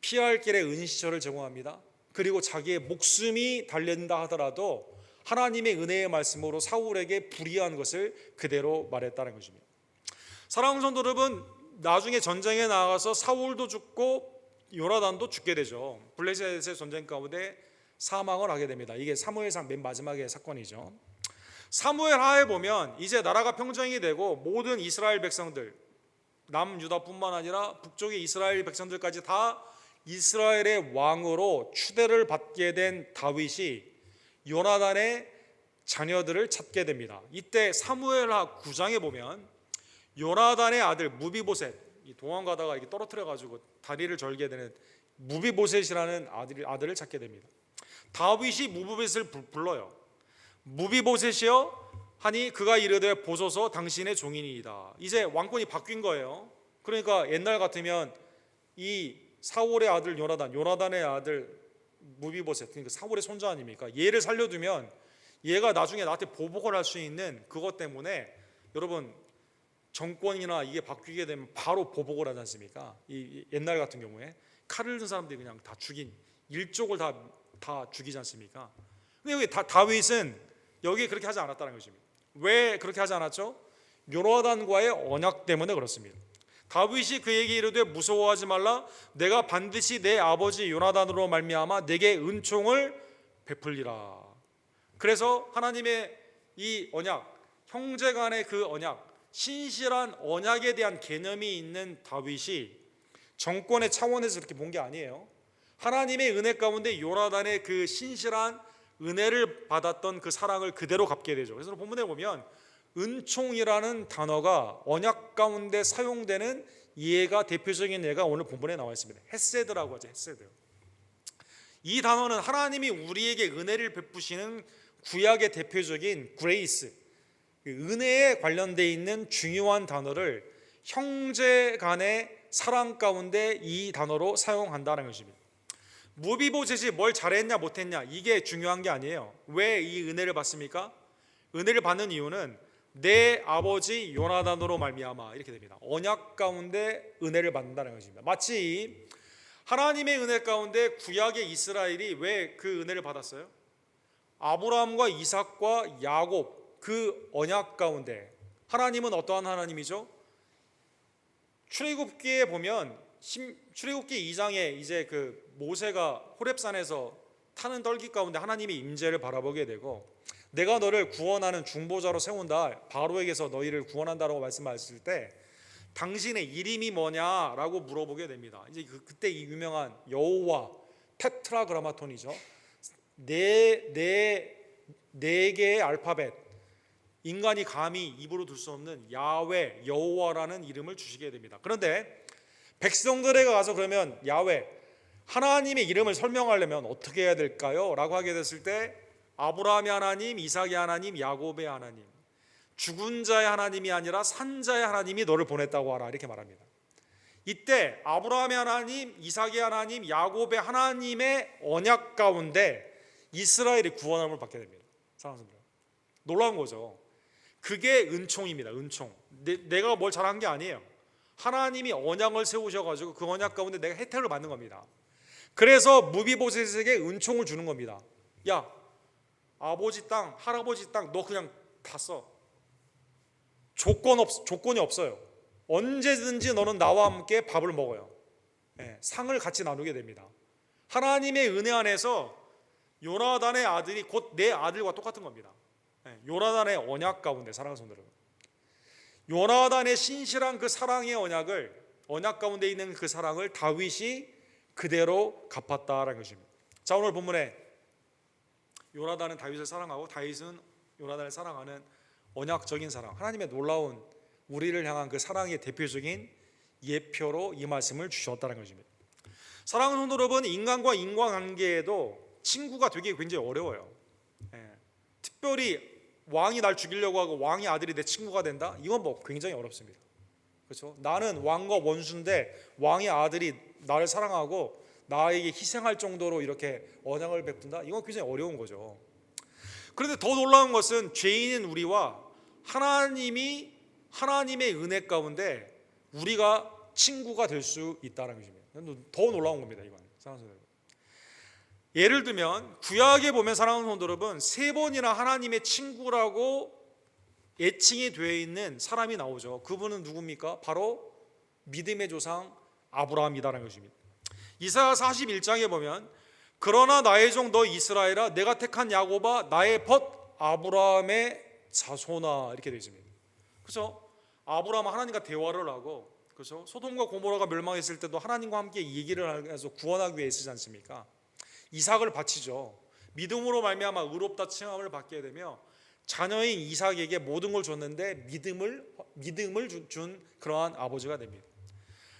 피할 길에 은시처를 제공합니다. 그리고 자기의 목숨이 달린다 하더라도 하나님의 은혜의 말씀으로 사울에게 불의한 것을 그대로 말했다는 것입니다. 사랑하는 성도 여러분, 나중에 전쟁에 나가서 사울도 죽고 요나단도 죽게 되죠. 블레셋의 전쟁 가운데 사망을 하게 됩니다. 이게 사무엘상 맨 마지막의 사건이죠. 사무엘하에 보면 이제 나라가 평정이 되고 모든 이스라엘 백성들, 남유다뿐만 아니라 북쪽의 이스라엘 백성들까지 다 이스라엘의 왕으로 추대를 받게 된 다윗이 요나단의 자녀들을 찾게 됩니다. 이때 사무엘하 9장에 보면 요나단의 아들 무비보셋, 이 도망가다가 이게 떨어뜨려 가지고 다리를 절게 되는 무비보셋이라는 아들을 찾게 됩니다. 다윗이 무비보셋을 불러요. 무비보셋이여 하니 그가 이르되 보소서 당신의 종이니이다. 이제 왕권이 바뀐 거예요. 그러니까 옛날 같으면 이 사울의 아들 요나단의 아들 무비보셋, 그러니까 사울의 손자 아닙니까? 얘를 살려두면 얘가 나중에 나한테 보복을 할 수 있는 그것 때문에 여러분 정권이나 이게 바뀌게 되면 바로 보복을 하지 않습니까? 이 옛날 같은 경우에 칼을 든 사람들이 그냥 다 죽인 일족을 다 죽이지 않습니까? 근데 여기 다윗은 여기 그렇게 하지 않았다는 것입니다. 왜 그렇게 하지 않았죠? 요나단과의 언약 때문에 그렇습니다. 다윗이 그에게 이르되 무서워하지 말라. 내가 반드시 내 아버지 요나단으로 말미암아 내게 은총을 베풀리라. 그래서 하나님의 이 언약, 형제 간의 그 언약, 신실한 언약에 대한 개념이 있는 다윗이 정권의 차원에서 그렇게 본 게 아니에요. 하나님의 은혜 가운데 요나단의 그 신실한 은혜를 받았던 그 사랑을 그대로 갚게 되죠. 그래서 본문에 보면 은총이라는 단어가 언약 가운데 사용되는 예가, 대표적인 예가 오늘 본문에 나와 있습니다. 헤세드라고 하죠. 헤세드. 이 단어는 하나님이 우리에게 은혜를 베푸시는 구약의 대표적인 그레이스, 은혜에 관련되어 있는 중요한 단어를 형제 간의 사랑 가운데 이 단어로 사용한다는 것입니다. 무비보셋이 뭘 잘했냐 못했냐 이게 중요한 게 아니에요. 왜 이 은혜를 받습니까? 은혜를 받는 이유는 내 아버지 요나단으로 말미암아 이렇게 됩니다. 언약 가운데 은혜를 받는다는 것입니다. 마치 하나님의 은혜 가운데 구약의 이스라엘이 왜 그 은혜를 받았어요? 아브라함과 이삭과 야곱 그 언약 가운데 하나님은 어떠한 하나님이죠? 출애굽기에 보면 출애굽기 2장에 이제 그 모세가 호렙산에서 타는 떨기 가운데 하나님의 임재를 바라보게 되고 내가 너를 구원하는 중보자로 세운다, 바로에게서 너희를 구원한다라고 말씀하셨을 때 당신의 이름이 뭐냐라고 물어보게 됩니다. 이제 그때 이 유명한 여호와 테트라그라마톤이죠. 네 개의 알파벳, 인간이 감히 입으로 둘 수 없는 야훼 여호와라는 이름을 주시게 됩니다. 그런데 백성들에게 가서 그러면 야훼 하나님의 이름을 설명하려면 어떻게 해야 될까요? 라고 하게 됐을 때 아브라함의 하나님, 이삭의 하나님, 야곱의 하나님, 죽은 자의 하나님이 아니라 산 자의 하나님이 너를 보냈다고 하라 이렇게 말합니다. 이때 아브라함의 하나님, 이삭의 하나님, 야곱의 하나님의 언약 가운데 이스라엘이 구원함을 받게 됩니다. 사랑하는 분들, 놀라운 거죠. 그게 은총입니다. 은총. 내가 뭘 잘한 게 아니에요. 하나님이 언약을 세우셔가지고 그 언약 가운데 내가 혜택을 받는 겁니다. 그래서 무비보셋에게 은총을 주는 겁니다. 야, 아버지 땅, 할아버지 땅 너 그냥 다 써. 조건이 없어요. 언제든지 너는 나와 함께 밥을 먹어요. 상을 같이 나누게 됩니다. 하나님의 은혜 안에서 요나단의 아들이 곧 내 아들과 똑같은 겁니다. 요나단의 언약 가운데 사랑하는 성도 여러분, 요나단의 신실한 그 사랑의 언약 가운데 있는 그 사랑을 다윗이 그대로 갚았다라는 것입니다. 자, 오늘 본문에 요나단은 다윗을 사랑하고 다윗은 요나단을 사랑하는 언약적인 사랑, 하나님의 놀라운 우리를 향한 그 사랑의 대표적인 예표로 이 말씀을 주셨다는 것입니다. 사랑하는 성도 여러분, 인간과 인간관계에도 친구가 되기 굉장히 어려워요. 특별히 왕이 날 죽이려고 하고 왕의 아들이 내 친구가 된다? 이건 뭐 굉장히 어렵습니다. 그렇죠? 나는 왕과 원수인데 왕의 아들이 나를 사랑하고 나에게 희생할 정도로 이렇게 언약을 베푼다? 이건 굉장히 어려운 거죠. 그런데 더 놀라운 것은 죄인인 우리와 하나님의 은혜 가운데 우리가 친구가 될 수 있다는 것입니다. 더 놀라운 겁니다. 이건 사랑하는 여러분. 예를 들면 구약에 보면 사랑하는 성도 여러분, 3번이나 하나님의 친구라고 애칭이 되어 있는 사람이 나오죠. 그분은 누굽니까? 바로 믿음의 조상 아브라함이다라는 것입니다. 이사야 41장에 보면 그러나 나의 종 너 이스라엘아 내가 택한 야곱아 나의 벗 아브라함의 자손아 이렇게 되어 있습니다. 그렇죠? 아브라함은 하나님과 대화를 하고, 그렇죠? 소돔과 고모라가 멸망했을 때도 하나님과 함께 얘기를 해서 구원하기 위해 쓰지 않습니까? 이삭을 바치죠. 믿음으로 말미암아 의롭다 칭함을 받게 되며 자녀인 이삭에게 모든 걸 줬는데 믿음을 준 그러한 아버지가 됩니다.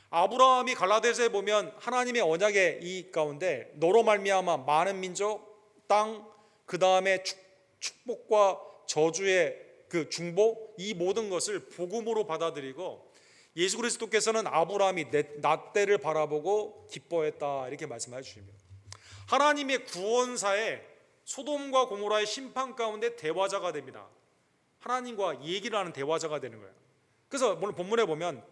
아브라함이 갈라디아서에 보면 하나님의 언약의 이 가운데 너로 말미암아 많은 민족, 땅, 그 다음에 축복과 저주의 그 중보, 이 모든 것을 복음으로 받아들이고 예수 그리스도께서는 아브라함이 나 때를 바라보고 기뻐했다 이렇게 말씀해 주십니다. 하나님의 구원사에 소돔과 고모라의 심판 가운데 대화자가 됩니다. 하나님과 얘기를 하는 대화자가 되는 거예요. 그래서 오늘 본문에 보면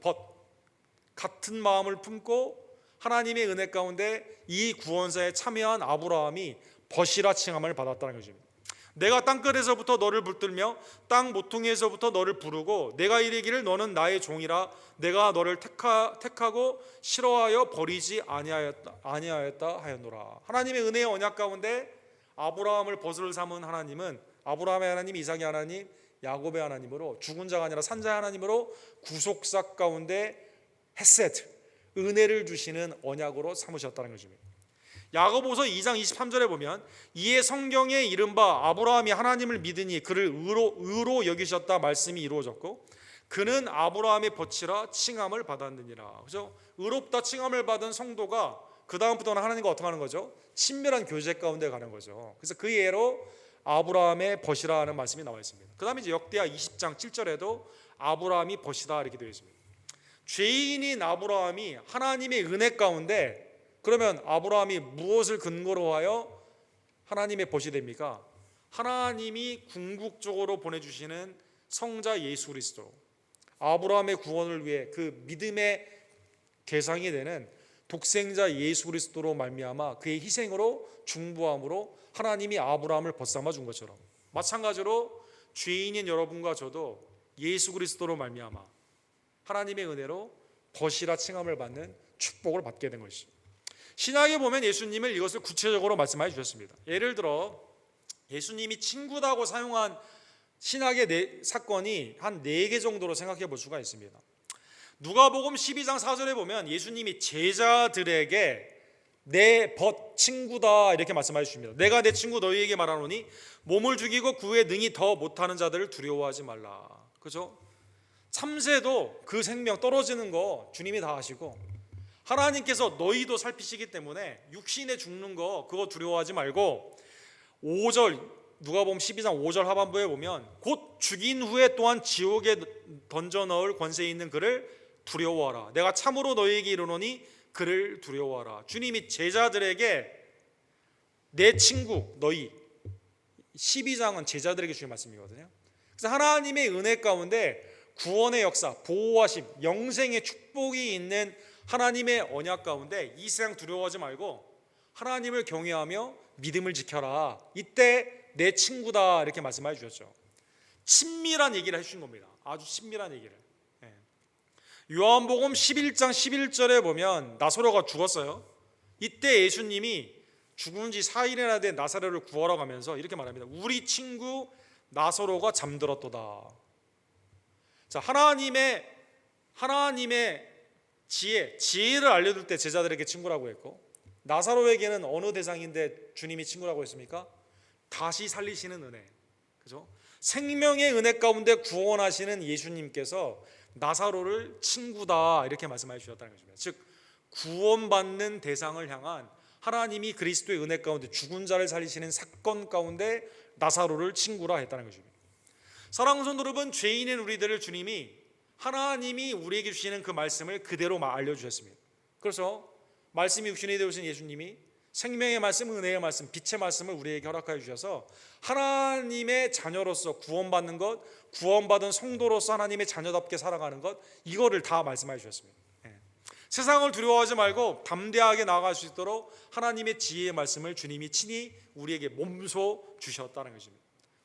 같은 마음을 품고 하나님의 은혜 가운데 이 구원사에 참여한 아브라함이 벗이라 칭함을 받았다는 것입니다. 내가 땅끝에서부터 너를 붙들며 땅 모퉁이에서부터 너를 부르고 내가 이르기를 너는 나의 종이라 내가 너를 택하고 싫어하여 버리지 아니하였다 하였노라. 하나님의 은혜의 언약 가운데 아브라함을 벗을 삼은 하나님은 아브라함의 하나님, 이삭의 하나님, 야곱의 하나님으로 죽은 자가 아니라 산 자의 하나님으로 구속사 가운데 헤세트, 은혜를 주시는 언약으로 삼으셨다는 것입니다. 야고보서 2장 23절에 보면 이에 성경에 이른바 아브라함이 하나님을 믿으니 그를 의로 여기셨다 말씀이 이루어졌고 그는 아브라함의 벗이라 칭함을 받았느니라. 그죠? 의롭다 칭함을 받은 성도가 그 다음부터는 하나님과 어떻게 하는 거죠? 친밀한 교제 가운데 가는 거죠. 그래서 그 예로 아브라함의 벗이라 하는 말씀이 나와 있습니다. 그 다음에 이제 역대하 20장 7절에도 아브라함이 벗이다 이렇게 되어 있습니다. 죄인인 아브라함이 하나님의 은혜 가운데 그러면 아브라함이 무엇을 근거로 하여 하나님의 벗이 됩니까? 하나님이 궁극적으로 보내주시는 성자 예수 그리스도, 아브라함의 구원을 위해 그 믿음의 대상이 되는 독생자 예수 그리스도로 말미암아 그의 희생으로 중보함으로 하나님이 아브라함을 벗삼아 준 것처럼 마찬가지로 죄인인 여러분과 저도 예수 그리스도로 말미암아 하나님의 은혜로 벗이라 칭함을 받는 축복을 받게 된 것이죠. 신약에 보면 예수님을 이것을 구체적으로 말씀해 주셨습니다. 예를 들어 예수님이 친구다고 사용한 신약의 사건이 한 4개 정도로 생각해 볼 수가 있습니다. 누가복음 12장 4절에 보면 예수님이 제자들에게 내 벗 친구다 이렇게 말씀해 주십니다. 내가 내 친구 너희에게 말하노니 몸을 죽이고 그 후에 능히 더 못하는 자들을 두려워하지 말라. 그죠? 참새도 그 생명 떨어지는 거 주님이 다 아시고 하나님께서 너희도 살피시기 때문에 육신에 죽는 거 그거 두려워하지 말고 5절 누가복음 12장 5절 하반부에 보면 곧 죽인 후에 또한 지옥에 던져 넣을 권세 있는 그를 두려워하라. 내가 참으로 너희에게 이르노니 그를 두려워하라. 주님이 제자들에게 내 친구 너희 12장은 제자들에게 주신 말씀이거든요. 그래서 하나님의 은혜 가운데 구원의 역사, 보호하심, 영생의 축복이 있는 하나님의 언약 가운데 이 세상 두려워하지 말고 하나님을 경외하며 믿음을 지켜라. 이때 내 친구다 이렇게 말씀해 주셨죠. 친밀한 얘기를 해주신 겁니다. 아주 친밀한 얘기를. 요한복음 11장 11절에 보면 나사로가 죽었어요. 이때 예수님이 죽은 지 4일이나 된 나사로를 구하러 가면서 이렇게 말합니다. 우리 친구 나사로가 잠들었도다. 자, 하나님의 지혜를 알려줄 때 제자들에게 친구라고 했고 나사로에게는 어느 대상인데 주님이 친구라고 했습니까? 다시 살리시는 은혜. 그죠? 생명의 은혜 가운데 구원하시는 예수님께서 나사로를 친구다 이렇게 말씀해 주셨다는 것입니다. 즉 구원받는 대상을 향한 하나님이 그리스도의 은혜 가운데 죽은 자를 살리시는 사건 가운데 나사로를 친구라 했다는 것입니다. 사랑하는 성도 여러분, 죄인인 우리들을 주님이 하나님이 우리에게 주시는 그 말씀을 그대로 알려주셨습니다. 그래서 말씀이 육신이 되어오신 예수님이 생명의 말씀, 은혜의 말씀, 빛의 말씀을 우리에게 허락하여 주셔서 하나님의 자녀로서 구원받는 것, 구원받은 성도로서 하나님의 자녀답게 살아가는 것, 이거를 다 말씀해 주셨습니다. 세상을 두려워하지 말고 담대하게 나아갈 수 있도록 하나님의 지혜의 말씀을 주님이 친히 우리에게 몸소 주셨다는 것입니다.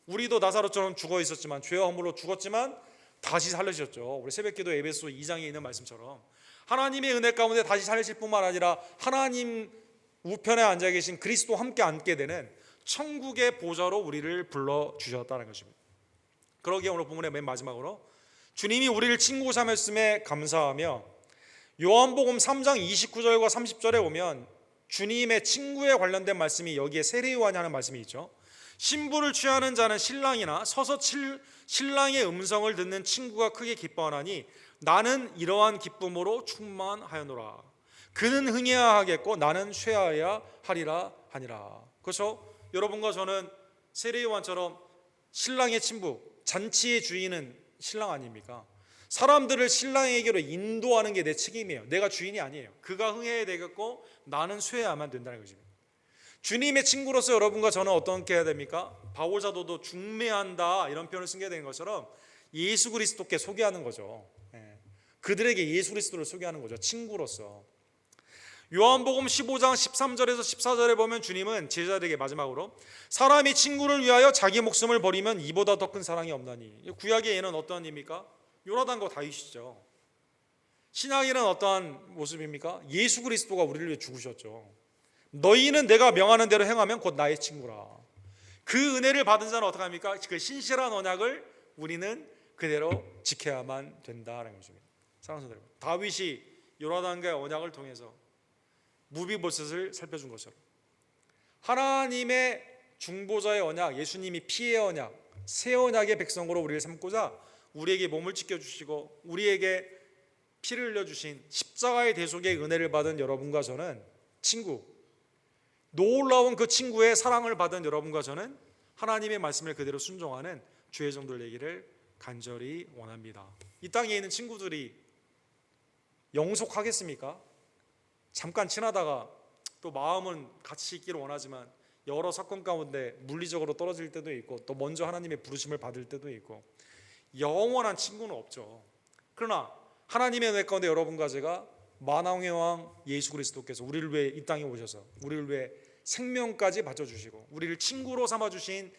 우리도 나사로처럼 죽어 있었지만 죄와 허물로 죽었지만 다시 살리셨죠. 우리 새벽기도 에베소 2장에 있는 말씀처럼 하나님의 은혜 가운데 다시 살리실 뿐만 아니라 하나님 우편에 앉아 계신 그리스도와 함께 앉게 되는 천국의 보좌로 우리를 불러주셨다는 것입니다. 그러기에 오늘 본문의 맨 마지막으로 주님이 우리를 친구 삼았음에 감사하며 요한복음 3장 29절과 30절에 보면 주님의 친구에 관련된 말씀이 여기에 세례요한이 하는 말씀이 있죠. 신부를 취하는 자는 신랑이나 서서 신랑의 음성을 듣는 친구가 크게 기뻐하나니 나는 이러한 기쁨으로 충만하였노라. 그는 흥해야 하겠고 나는 쇠하여야 하리라 하니라. 그렇죠? 여러분과 저는 세례요한처럼 신랑의 친부, 잔치의 주인은 신랑 아닙니까? 사람들을 신랑에게로 인도하는 게 내 책임이에요. 내가 주인이 아니에요. 그가 흥해야 되겠고 나는 쇠하면 된다는 것입니다. 주님의 친구로서 여러분과 저는 어떻게 해야 됩니까? 바울 사도도 중매한다 이런 표현을 쓴 게 되는 것처럼 예수 그리스도께 소개하는 거죠. 그들에게 예수 그리스도를 소개하는 거죠. 친구로서. 요한복음 15장 13절에서 14절에 보면 주님은 제자들에게 마지막으로 사람이 친구를 위하여 자기 목숨을 버리면 이보다 더 큰 사랑이 없나니. 구약의 예는 어떠한 예입니까? 요나단과 다윗이죠. 신약에는 어떠한 모습입니까? 예수 그리스도가 우리를 위해 죽으셨죠. 너희는 내가 명하는 대로 행하면 곧 나의 친구라. 그 은혜를 받은 자는 어떻게 합니까? 그 신실한 언약을 우리는 그대로 지켜야만 된다는 것입니다. 사랑하는 여러분, 다윗이 요나단과의 언약을 통해서 무비보셋을 살펴준 것처럼 하나님의 중보자의 언약, 예수님이 피의 언약, 새 언약의 백성으로 우리를 삼고자 우리에게 몸을 지켜주시고 우리에게 피를 흘려주신 십자가의 대속의 은혜를 받은 여러분과 저는 친구, 놀라운 그 친구의 사랑을 받은 여러분과 저는 하나님의 말씀을 그대로 순종하는 주의 종들 되기를 간절히 원합니다. 이 땅에 있는 친구들이 영속하겠습니까? 잠깐 친하다가 또 마음은 같이 있기를 원하지만 여러 사건 가운데 물리적으로 떨어질 때도 있고 또 먼저 하나님의 부르심을 받을 때도 있고 영원한 친구는 없죠. 그러나 하나님의 은혜 가운데 여러분과 제가 만왕의 왕 예수 그리스도께서 우리를 위해 이 땅에 오셔서 우리를 위해 생명까지 바쳐주시고 우리를 친구로 삼아주신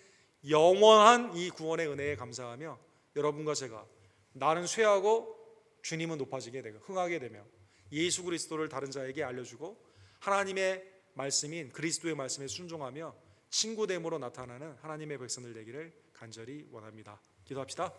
영원한 이 구원의 은혜에 감사하며 여러분과 제가 나는 쇠하고 주님은 높아지게 되고 흥하게 되며 예수 그리스도를 다른 자에게 알려주고 하나님의 말씀인 그리스도의 말씀에 순종하며 친구됨으로 나타나는 하나님의 백성들 되기를 간절히 원합니다. 기도합시다.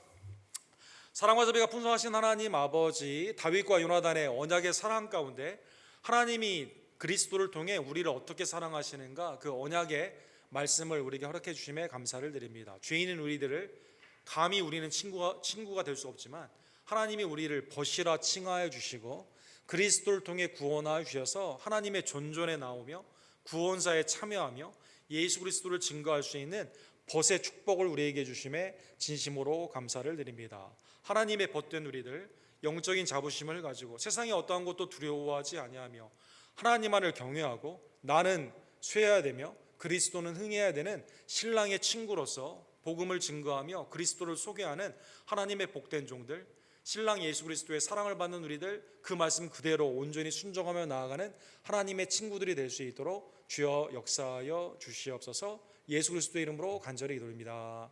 사랑과 자비가 풍성하신 하나님 아버지, 다윗과 요나단의 언약의 사랑 가운데 하나님이 그리스도를 통해 우리를 어떻게 사랑하시는가 그 언약의 말씀을 우리에게 허락해 주심에 감사를 드립니다. 죄인인 우리들을 감히 우리는 친구가 될 수 없지만 하나님이 우리를 벗이라 칭하여 주시고 그리스도를 통해 구원하여 주셔서 하나님의 존존에 나오며 구원사에 참여하며 예수 그리스도를 증거할 수 있는 벗의 축복을 우리에게 주심에 진심으로 감사를 드립니다. 하나님의 벗된 우리들 영적인 자부심을 가지고 세상의 어떠한 것도 두려워하지 아니하며 하나님만을 경외하고 나는 쇠해야 되며 그리스도는 흥해야 되는 신랑의 친구로서 복음을 증거하며 그리스도를 소개하는 하나님의 복된 종들, 신랑 예수 그리스도의 사랑을 받는 우리들 그 말씀 그대로 온전히 순종하며 나아가는 하나님의 친구들이 될 수 있도록 주여 역사하여 주시옵소서. 예수 그리스도의 이름으로 간절히 기도합니다.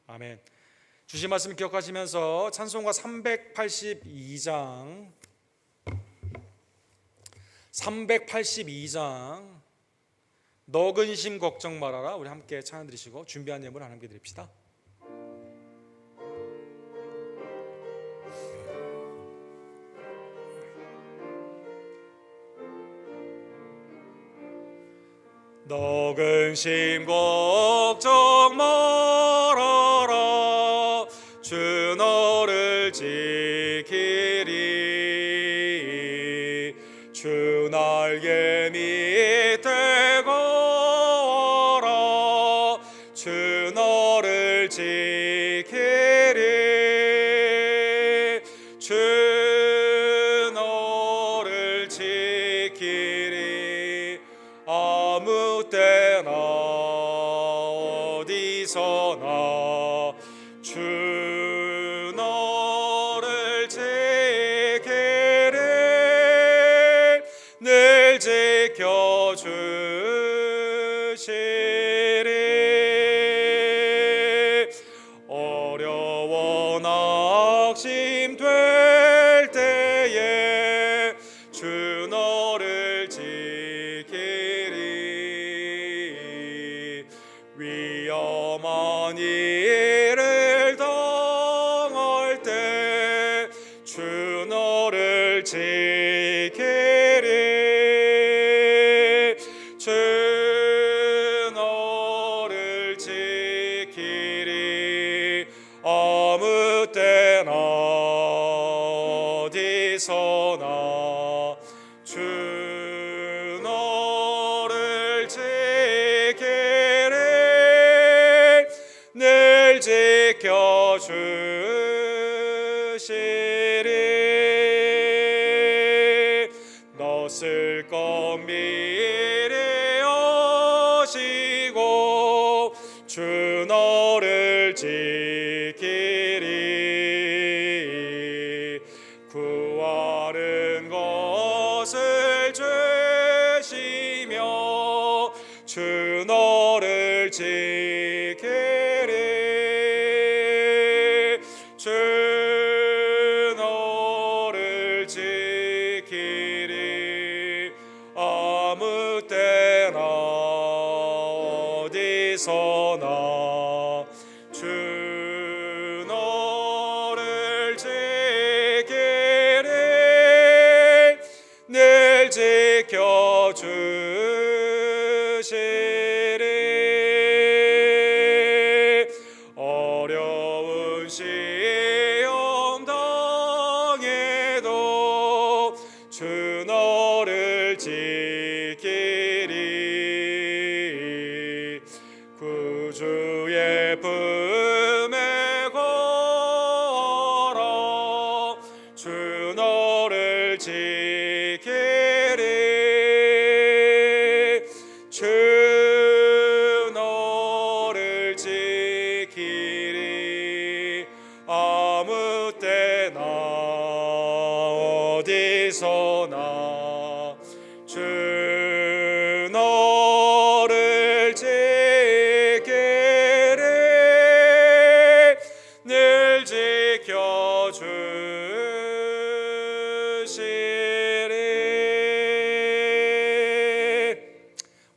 아멘. 주신 말씀 기억하시면서 찬송가 382장 너 근심 걱정 말아라 우리 함께 찬양 드리시고 준비한 예물 하나님께 드립시다. 너 근심 걱정 말아라 주 너를 지키리 주 날개 밑에 거라 주 너를 지키리 주 너를 지키리 아무 때나 어디서나 주 너를 지키리 늘 지켜주시리 어려워 낙심될 때에 주 너를 지키리 위험한 일을 당할 때 주 너를 지키리 어디서 나 주 너를 지키리 늘 지켜주시리 너 쓸 것 미리 아시고 주 너를 지키리 구하는 것을 주시며 주 너를 지키리 주 너를 지키리 아무 때나 어디서나 주 너를 지키리 늘 지켜주시리 어려운 시험 당해도 주 너를 지키리 구주의 품에 걸어 주 너를 지키리 주 너를 지키리 아무 때나 어디서나 주 너를 지키리 늘 지켜주시리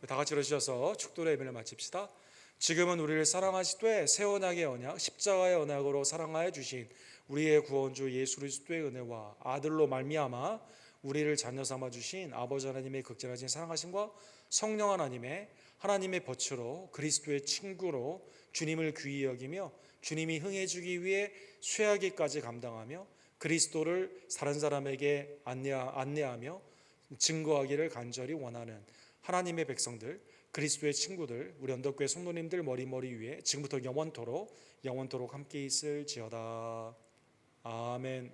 다 같이 일어서셔서 축도의 예배를 마칩시다. 지금은 우리를 사랑하시되 새 언약의 언약 십자가의 언약으로 사랑하여 주신 우리의 구원주 예수 그리스도의 은혜와 아들로 말미암아 우리를 자녀 삼아 주신 아버지 하나님의 극진하신 사랑하심과 성령 하나님의 벗으로 그리스도의 친구로 주님을 귀히 여기며 주님이 흥해주기 위해 쇠하기까지 감당하며 그리스도를 다른 사람에게 안내하며 증거하기를 간절히 원하는 하나님의 백성들 그리스도의 친구들 우리 언덕교회 성도님들 머리 위에 지금부터 영원토록 함께 있을지어다. 아멘.